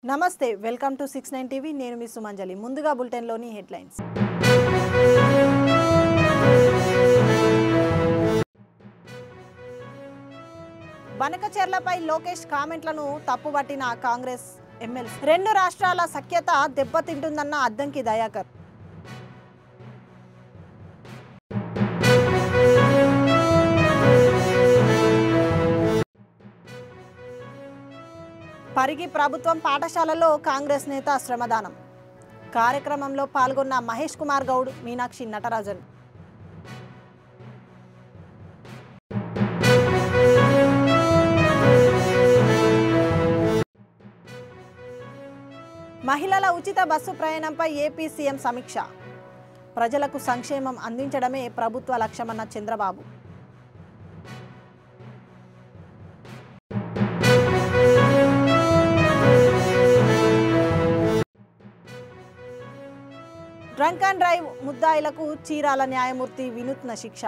నమస్తే welcome to 69 TV నేను మీ సుమంజలి ముందుగా బులెటిన్ లోని హెడ్లైన్స్ బనకచెర్లపై లోకేష్ కామెంట్లను తప్పుపట్టిన కాంగ్రెస్ ఎమ్మెల్సీ రెండు రాష్ట్రాల సఖ్యత దెబ్బతింటుందన్న అద్దంకి దయాకర్ పరిగి ప్రభుత్వం పాఠశాలలో కాంగ్రెస్ నేత శ్రమదానం కార్యక్రమంలో పాల్గొన్న మహేష్ కుమార్ గౌడ్ మీనాక్షి నటరాజన్ మహిళల ఉచిత బస్సు ప్రయాణంపై ఏపీ సీఎం సమీక్ష ప్రజలకు సంక్షేమం అందించడమే ప్రభుత్వ లక్ష్యమన్న చంద్రబాబు డ్రంక్ అండ్ డ్రైవ్ ముద్దాయిలకు చీరాల న్యాయమూర్తి వినూత్న శిక్ష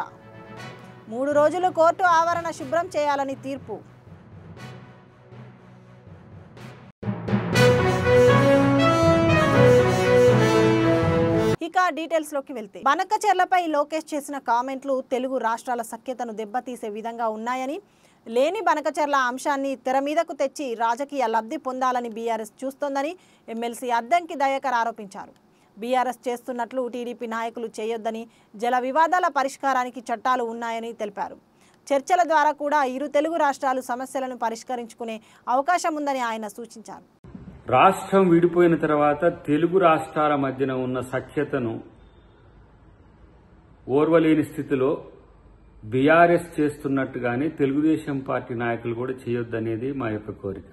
3 రోజులు కోర్టు ఆవరణ శుభ్రం చేయాలని తీర్పు ఇక డీటెయిల్స్లోకి వెళ్తే బనకచెర్లపై లోకేష్ చేసిన కామెంట్లు తెలుగు రాష్ట్రాల సఖ్యతను దెబ్బతీసే విధంగా ఉన్నాయని లేని బనకచెర్ల అంశాన్ని తెర మీదకు తెచ్చి రాజకీయ లబ్ధి పొందాలని బీఆర్ఎస్ చూస్తోందని ఎమ్మెల్సీ అద్దంకి దయాకర్ ఆరోపించారు బీఆర్ఎస్ చేస్తున్నట్లు టీడీపీ నాయకులు చేయొద్దని జల వివాదాల పరిష్కారానికి చట్టాలు ఉన్నాయని తెలిపారు చర్చల ద్వారా కూడా ఇరు తెలుగు రాష్ట్రాలు సమస్యలను పరిష్కరించుకునే అవకాశం ఉందని ఆయన సూచించారు రాష్ట్రం విడిపోయిన తర్వాత తెలుగు రాష్ట్రాల మధ్యన ఉన్న సఖ్యతను ఓర్వలేని స్థితిలో బీఆర్ఎస్ చేస్తున్నట్టుగానే తెలుగుదేశం పార్టీ నాయకులు కూడా చేయొద్దనేది మా యొక్క కోరిక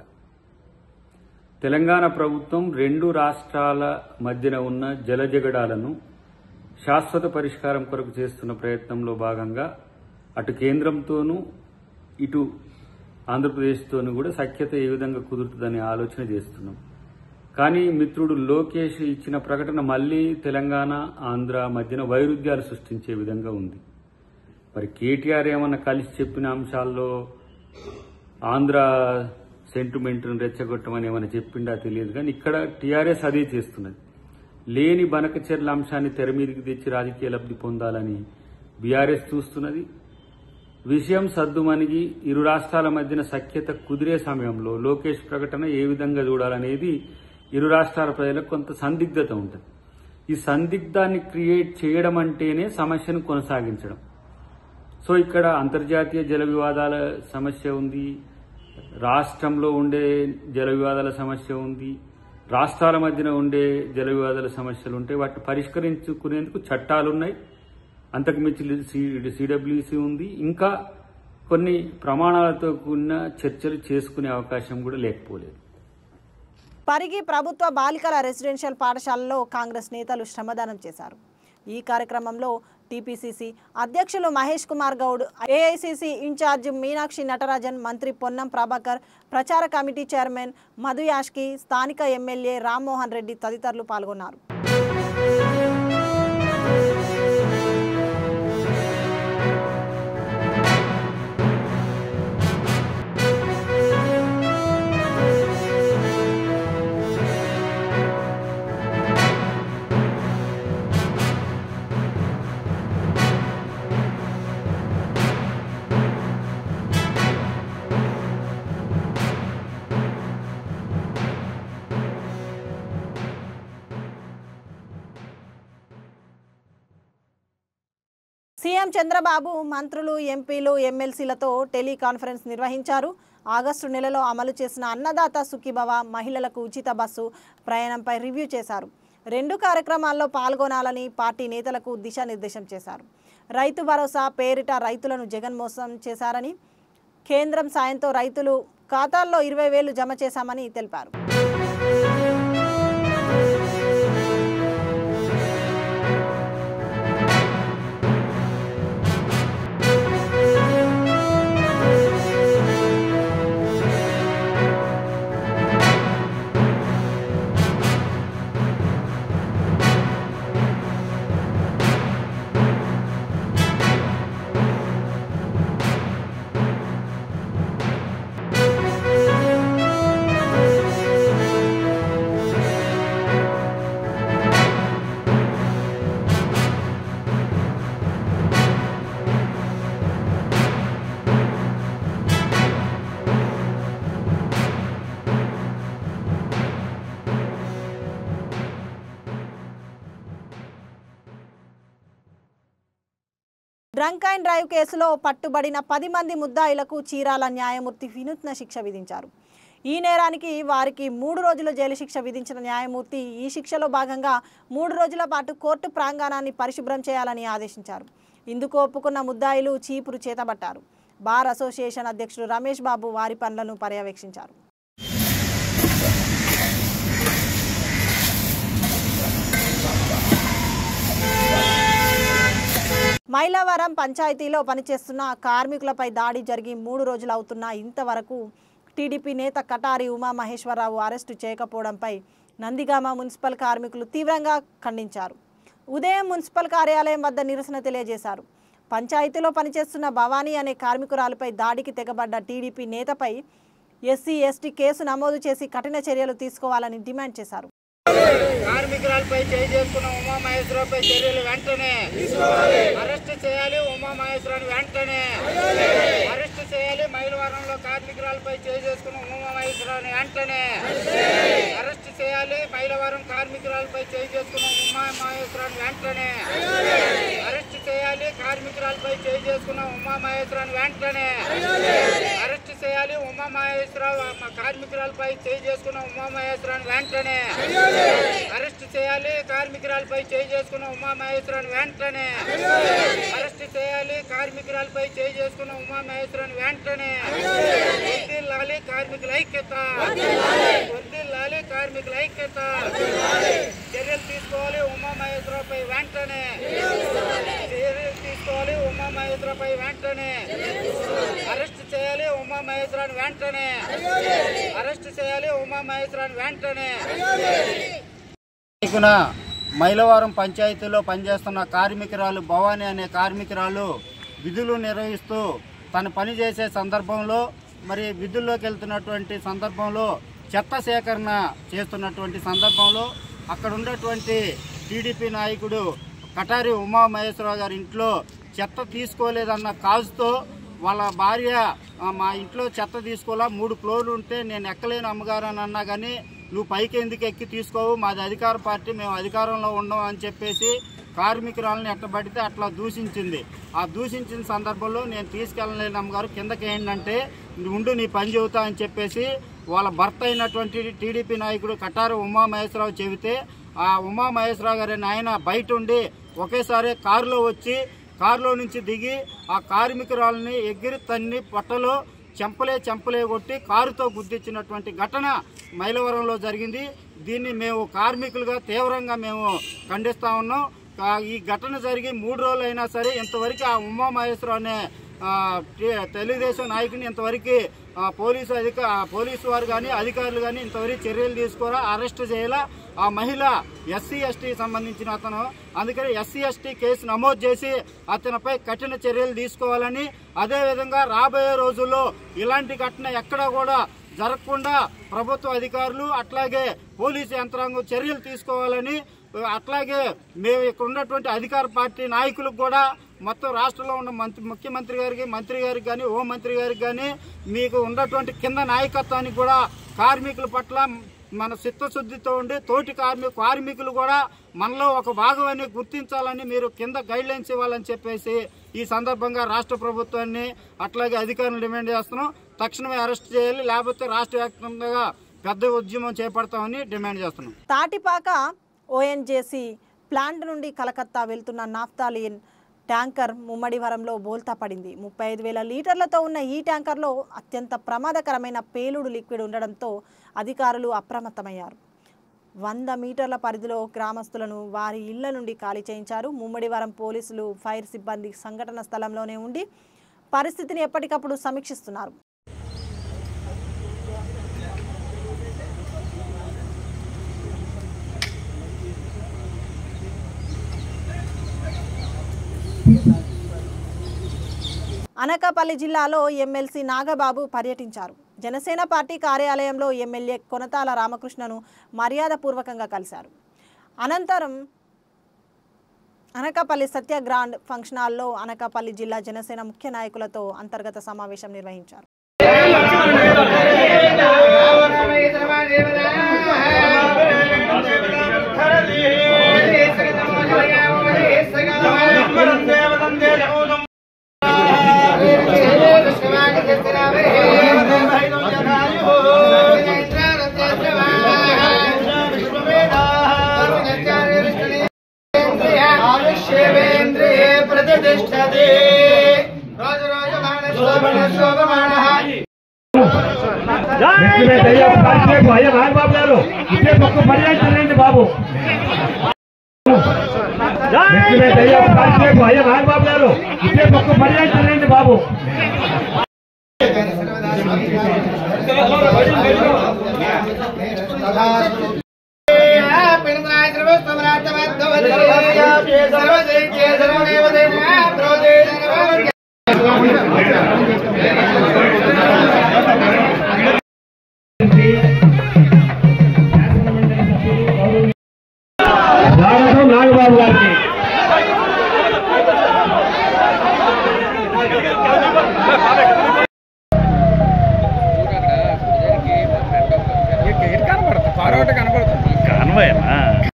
తెలంగాణ ప్రభుత్వం రెండు రాష్ట్రాల మధ్యన ఉన్న జలజగడాలను శాశ్వత పరిష్కారం కొరకు చేస్తున్న ప్రయత్నంలో భాగంగా అటు కేంద్రంతోనూ ఇటు ఆంధ్రప్రదేశ్తోనూ కూడా సఖ్యత ఏ విధంగా కుదురుతుందనే ఆలోచన చేస్తున్నాం కానీ మిత్రుడు లోకేష్ ఇచ్చిన ప్రకటన మళ్లీ తెలంగాణ ఆంధ్ర మధ్యన వైరుధ్యాలు సృష్టించే విధంగా ఉంది మరి కేటీఆర్ ఏమన్నా కలిసి చెప్పిన అంశాల్లో ఆంధ్ర సెంటిమెంట్ను రెచ్చగొట్టమని ఏమైనా చెప్పిండా తెలియదు కానీ ఇక్కడ టీఆర్ఎస్ అదే చేస్తున్నది లేని బనకచెర్ల అంశాన్ని తెర మీదకి తెచ్చి రాజకీయ లబ్ధి పొందాలని బీఆర్ఎస్ చూస్తున్నది విషయం సద్దుమణిగి ఇరు రాష్ట్రాల మధ్యన సఖ్యత కుదిరే సమయంలో లోకేష్ ప్రకటన ఏ విధంగా చూడాలనేది ఇరు రాష్ట్రాల ప్రజలకు కొంత సందిగ్ధత ఉంటుంది ఈ సందిగ్ధాన్ని క్రియేట్ చేయడం అంటేనే సమస్యను కొనసాగించడం సో ఇక్కడ అంతర్జాతీయ జల వివాదాల సమస్య ఉంది రాష్ట్రంలో ఉండే జల వివాదాల సమస్య ఉంది రాష్ట్రాల మధ్యన ఉండే జల వివాదాల సమస్యలు ఉంటాయి వాటిని పరిష్కరించుకునేందుకు చట్టాలున్నాయి అంతకుమించి సిడబ్ల్యూసీ ఉంది ఇంకా కొన్ని ప్రమాణాలతో కూడిన చర్చలు చేసుకునే అవకాశం కూడా లేకపోలేదు పరిగి ప్రభుత్వ బాలికల రెసిడెన్షియల్ పాఠశాలలో కాంగ్రెస్ నేతలు శ్రమదానం చేశారు ఈ కార్యక్రమంలో టీపీసీసీ అధ్యక్షులు మహేష్ కుమార్ గౌడ్ ఏఐసీసీ ఇన్ఛార్జ్ మీనాక్షి నటరాజన్ మంత్రి పొన్నం ప్రభాకర్ ప్రచార కమిటీ చైర్మన్ మధు యాష్కి స్థానిక ఎమ్మెల్యే రామ్మోహన్ రెడ్డి తదితరులు పాల్గొన్నారు సీఎం చంద్రబాబు మంత్రులు ఎంపీలు ఎమ్మెల్సీలతో టెలికాన్ఫరెన్స్ నిర్వహించారు ఆగస్టు నెలలో అమలు చేసిన అన్నదాత సుఖీభవ మహిళలకు ఉచిత బస్సు ప్రయాణంపై రివ్యూ చేశారు రెండు కార్యక్రమాల్లో పాల్గొనాలని పార్టీ నేతలకు దిశానిర్దేశం చేశారు రైతు భరోసా పేరిట రైతులను జగన్ మోసం చేశారని కేంద్రం సాయంతో రైతులు ఖాతాల్లో 20,000 జమ చేశామని తెలిపారు డ్రంక్ అండ్ డ్రైవ్ కేసులో పట్టుబడిన 10 మంది ముద్దాయిలకు చీరాల న్యాయమూర్తి వినూత్న శిక్ష విధించారు. ఈ నేరానికి వారికి 3 రోజుల జైలు శిక్ష విధించిన న్యాయమూర్తి ఈ శిక్షలో భాగంగా 3 రోజుల పాటు కోర్టు ప్రాంగణాన్ని పరిశుభ్రం చేయాలని ఆదేశించారు. ఇందుకు ఒప్పుకున్న ముద్దాయిలు చీపురు చేతబట్టారు. బార్ అసోసియేషన్ అధ్యక్షుడు రమేష్ బాబు వారి పనులను పర్యవేక్షించారు. మైలవరం పంచాయతీలో పనిచేస్తున్న కార్మికులపై దాడి జరిగి 3 రోజులు అవుతున్నా ఇంతవరకు టీడీపీ నేత కటారి ఉమామహేశ్వరరావు అరెస్టు చేయకపోవడంపై నందిగామ మున్సిపల్ కార్మికులు తీవ్రంగా ఖండించారు. ఉదయం మున్సిపల్ కార్యాలయం వద్ద నిరసన తెలియజేశారు. పంచాయతీలో పనిచేస్తున్న భవానీ అనే కార్మికురాలపై దాడికి తెగబడ్డ టీడీపీ నేతపై ఎస్సీ ఎస్టీ కేసు నమోదు చేసి కఠిన చర్యలు తీసుకోవాలని డిమాండ్ చేశారు. కార్మికులపై చేసుకున్న ఉమామహేశ్వరరావుపై చర్యలు వెంటనే అరెస్ట్ చేయాలి. ఉమామహేశ్వరరావుని వెంటనే అరెస్ట్ చేయాలి. మైలవరంలో కార్మికులపై చేసుకున్న ఉమామహేశ్వరరావుని వెంటనే అరెస్ట్ చేయాలి. మైలవరం కార్మికులపై చేసుకున్న ఉమామహేశ్వరరావుని వెంటనే అరెస్ట్ చేయాలి. కార్మికులపై చేసుకున్న ఉమామహేశ్వరరావుని వెంటనే అరెస్ట్ చేయాలి. ఉమామహేశ్వరరావు కార్మికులపై చేసుకున్న ఉమామహేశ్వరరావుని వెంటనే అరెస్ట్ చేయాలి. కార్మికులపై చేసుకున్న ఉమామహేశ్వరరావుని వెంటనే అరెస్ట్ చేయాలి. కార్మికులపై చేసుకున్న ఉమామహేశ్వరరావుని వెంటనే వర్ధిల్లాలి కార్మికుల ఐక్యత, వర్ధిల్లాలి కార్మికుల ఐక్యత. చర్యలు తీసుకోవాలి ఉమామహేశ్వరరావుపై వెంటనే, చర్యలు తీసుకోవాలి ఉమామహేశ్వరరావుపై వెంటనే అరెస్ట్ చేయాలి. ఉమామహేశ్వరరావుని వెంటనే అరెస్ట్ చేయాలి. ఉమామహేశ్వరరావుని వెంటనే. మైలవరం పంచాయతీలో పనిచేస్తున్న కార్మికురాలు భవానీ అనే కార్మికురాలు విధులు నిర్వహిస్తూ తను పనిచేసే సందర్భంలో మరి విధుల్లోకి వెళ్తున్నటువంటి సందర్భంలో చెత్త సేకరణ చేస్తున్నటువంటి సందర్భంలో అక్కడ ఉన్నటువంటి టీడీపీ నాయకుడు కటారి ఉమామహేశ్వరరావు గారి ఇంట్లో చెత్త తీసుకోలేదన్న కాజుతో వాళ్ళ భార్య మా ఇంట్లో చెత్త తీసుకోవాలా 3 ఫ్లోర్లు ఉంటే నేను ఎక్కలేను అమ్మగారు అని అన్నా కానీ నువ్వు పైకి ఎందుకు ఎక్కి తీసుకోవు, మాది అధికార పార్టీ, మేము అధికారంలో ఉన్నాం అని చెప్పేసి కార్మికురాలని ఎట్టబడితే అట్లా దూషించింది. ఆ దూషించిన సందర్భంలో నేను తీసుకెళ్ళలేను అమ్మగారు కిందకి ఏంటంటే ఉండు నీ పని చెబుతా అని చెప్పేసి వాళ్ళ భర్త అయినటువంటి టీడీపీ నాయకుడు కటారి ఉమామహేశ్వరరావు చెబితే ఆ ఉమామహేశ్వరరావు గారి ఆయన బయట ఉండి ఒకేసారి కారులో నుంచి దిగి ఆ కార్మికురాలని ఎగిరి తన్ని పొట్టలో చెంపలే కొట్టి కారుతో గుద్దించినటువంటి ఘటన మైలవరంలో జరిగింది. దీన్ని మేము కార్మికులుగా తీవ్రంగా మేము ఖండిస్తా ఉన్నాం. ఈ ఘటన జరిగి 3 రోజులు అయినా సరే ఇంతవరకు ఆ ఉమామహేశ్వరరావు అనే తెలుగుదేశం నాయకుని ఇంతవరకు పోలీసు వారు కానీ అధికారులు కానీ ఇంతవరకు చర్యలు తీసుకోరా, అరెస్ట్ చేయాలా. ఆ మహిళ ఎస్సీ ఎస్టీ సంబంధించిన అతను, అందుకని ఎస్సీ ఎస్టీ కేసు నమోదు చేసి అతనిపై కఠిన చర్యలు తీసుకోవాలని, అదేవిధంగా రాబోయే రోజుల్లో ఇలాంటి ఘటన ఎక్కడా కూడా జరగకుండా ప్రభుత్వ అధికారులు అట్లాగే పోలీసు యంత్రాంగం చర్యలు తీసుకోవాలని, అట్లాగే మేము ఇక్కడ ఉన్నటువంటి అధికార పార్టీ నాయకులకు కూడా మొత్తం రాష్ట్రంలో ఉన్న ముఖ్యమంత్రి గారికి, మంత్రి గారికి కానీ, హోంమంత్రి గారికి కానీ మీకు ఉన్నటువంటి కింద నాయకత్వానికి కూడా కార్మికుల పట్ల మన చిత్తశుద్ధితో ఉండి తోటి కార్మికులు కూడా మనలో ఒక భాగమని గుర్తించాలని మీరు కింద గైడ్ లైన్స్ ఇవ్వాలని చెప్పేసి ఈ సందర్భంగా రాష్ట్ర ప్రభుత్వాన్ని అట్లాగే అధికారులను డిమాండ్ చేస్తున్నాం. తక్షణమే అరెస్ట్ చేయాలి, లేకపోతే రాష్ట్ర వ్యాప్తంగా పెద్ద ఉద్యమం చేపడతామని డిమాండ్ చేస్తున్నాం. తాటిపాక ఓఎన్జీసీ ప్లాంట్ నుండి కలకత్తా వెళ్తున్న నాఫ్తాలిన్ ట్యాంకర్ ముమ్మడివరంలో బోల్తా పడింది. 35,000 లీటర్లతో ఉన్న ఈ ట్యాంకర్లో అత్యంత ప్రమాదకరమైన పేలుడు లిక్విడ్ ఉండడంతో అధికారులు అప్రమత్తమయ్యారు. 100 మీటర్ల పరిధిలో గ్రామస్తులను వారి ఇళ్ల నుండి ఖాళీ చేయించారు. ముమ్మడివరం పోలీసులు, ఫైర్ సిబ్బంది సంఘటన స్థలంలోనే ఉండి పరిస్థితిని ఎప్పటికప్పుడు సమీక్షిస్తున్నారు. అనకాపల్లి జిల్లాలో ఎమ్మెల్సీ నాగబాబు పర్యటించారు. జనసేన పార్టీ కార్యాలయంలో ఎమ్మెల్యే కొనతాల రామకృష్ణను మర్యాదపూర్వకంగా కలిశారు. అనంతరం అనకాపల్లి సత్య గ్రాండ్ ఫంక్షన్ హాల్లో అనకాపల్లి జిల్లా జనసేన ముఖ్య నాయకులతో అంతర్గత సమావేశం నిర్వహించారు. ఇదే ఒక్క మర్యాద చెల్లండి బాబు. అయ్యా నాగబాబు గారు ఇదే ఒక్క మర్యాద చెల్లండి బాబు. నాగబాబు గారికి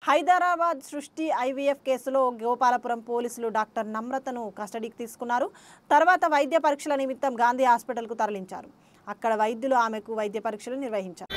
హైదరాబాద్ సృష్టి ఐవీఎఫ్ కేసులో గోపాలపురం పోలీసులు డాక్టర్ నమ్రతను కస్టడీకి తీసుకున్నారు. తర్వాత వైద్య పరీక్షల నిమిత్తం గాంధీ హాస్పిటల్కు తరలించారు. అక్కడ వైద్యులు ఆమెకు వైద్య పరీక్షలు నిర్వహించారు.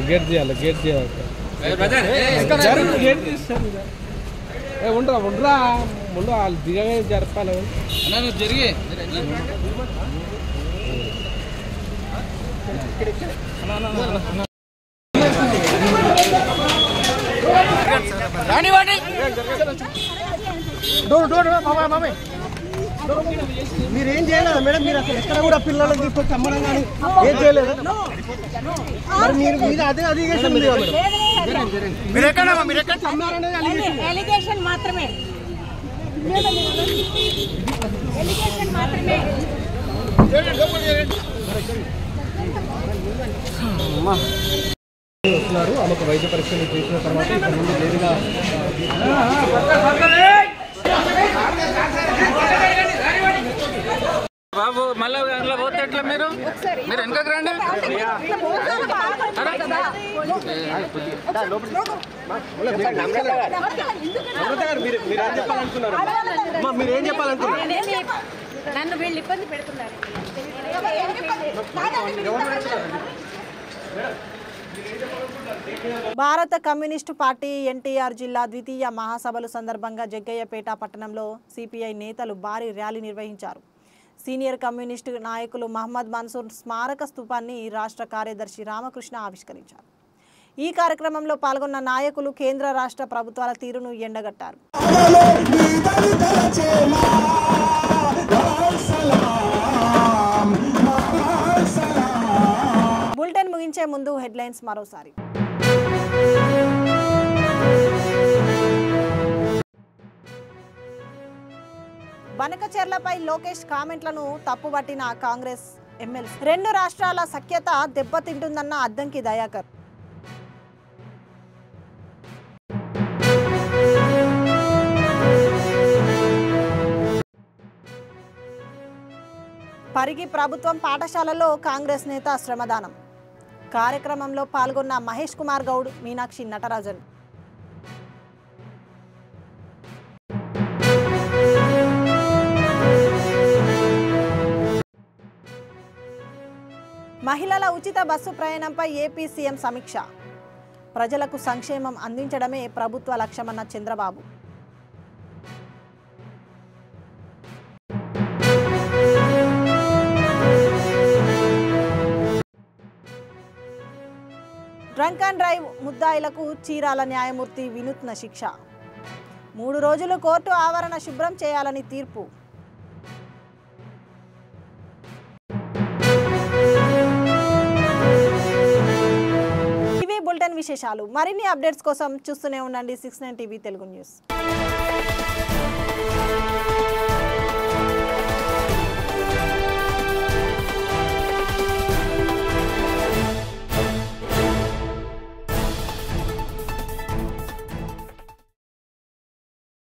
గేట్ చేయాలి గేట్ చేయాలి గేట్ తీస్తాను ఉండరా ఉండరా ముందు వాళ్ళు దిగగా జరపాలి జరిగి మీరేం చేయలేదా మేడం? మీరు అసలు ఎక్కడ కూడా పిల్లలకు తీసుకొచ్చి అమ్మడం కానీ ఏం చేయలేదు. మరి మీరు మీద అదే అలిగేషన్ ఉంది కదా ఎలిగేషన్ మాత్రమే. వస్తున్నారు. ఆమెకు వైద్య పరీక్షలు చేసిన తర్వాత ఇక్కడ నుండి నేరుగా బాబు మళ్ళీ అందులో పోతే ఎట్లా మీరు వెనకకు రండి. మీరేం చెప్పాలనుకున్నారు? నన్ను వీళ్ళు ఇబ్బంది పెడుతున్నారు. భారత కమ్యూనిస్టు పార్టీ ఎన్టీఆర్ జిల్లా ద్వితీయ మహాసభలు సందర్భంగా జగ్గయ్యపేట పట్టణంలో సిపిఐ నేతలు భారీ ర్యాలీ నిర్వహించారు. సీనియర్ కమ్యూనిస్టు నాయకులు మహమ్మద్ మన్సూర్ స్మారక స్తూపాన్ని రాష్ట్ర కార్యదర్శి రామకృష్ణ ఆవిష్కరించారు. ఈ కార్యక్రమంలో పాల్గొన్న నాయకులు కేంద్ర రాష్ట్ర ప్రభుత్వాల తీరును ఎండగట్టారు. బులెటిన్ ముగించే ముందు హెడ్లైన్స్ మరోసారి. బనకచెర్లపై లోకేష్ కామెంట్లను తప్పుపట్టిన కాంగ్రెస్ ఎమ్మెల్సీ. 2 రాష్ట్రాల సఖ్యత దెబ్బతింటుందన్న అద్దంకి దయాకర్. పరిగి ప్రభుత్వం పాఠశాలలో కాంగ్రెస్ నేత శ్రమదానం. కార్యక్రమంలో పాల్గొన్న మహేష్ కుమార్ గౌడ్, మీనాక్షి నటరాజన్. మహిళల ఉచిత బస్సు ప్రయాణంపై ఏపీ సీఎం సమీక్ష. ప్రజలకు సంక్షేమం అందించడమే ప్రభుత్వ లక్ష్యమన్న చంద్రబాబు. డ్రంక్ అండ్ డ్రైవ్ ముద్దాయిలకు చీరాల న్యాయమూర్తి వినూత్న శిక్ష. 3 రోజులు కోర్టు ఆవరణ శుభ్రం చేయాలని తీర్పు. ఇవి బులెటిన్ బులెటిన్ విశేషాలు. మరిన్ని అప్డేట్స్ కోసం చూస్తూనే ఉండండి 69 టీవీ తెలుగు న్యూస్.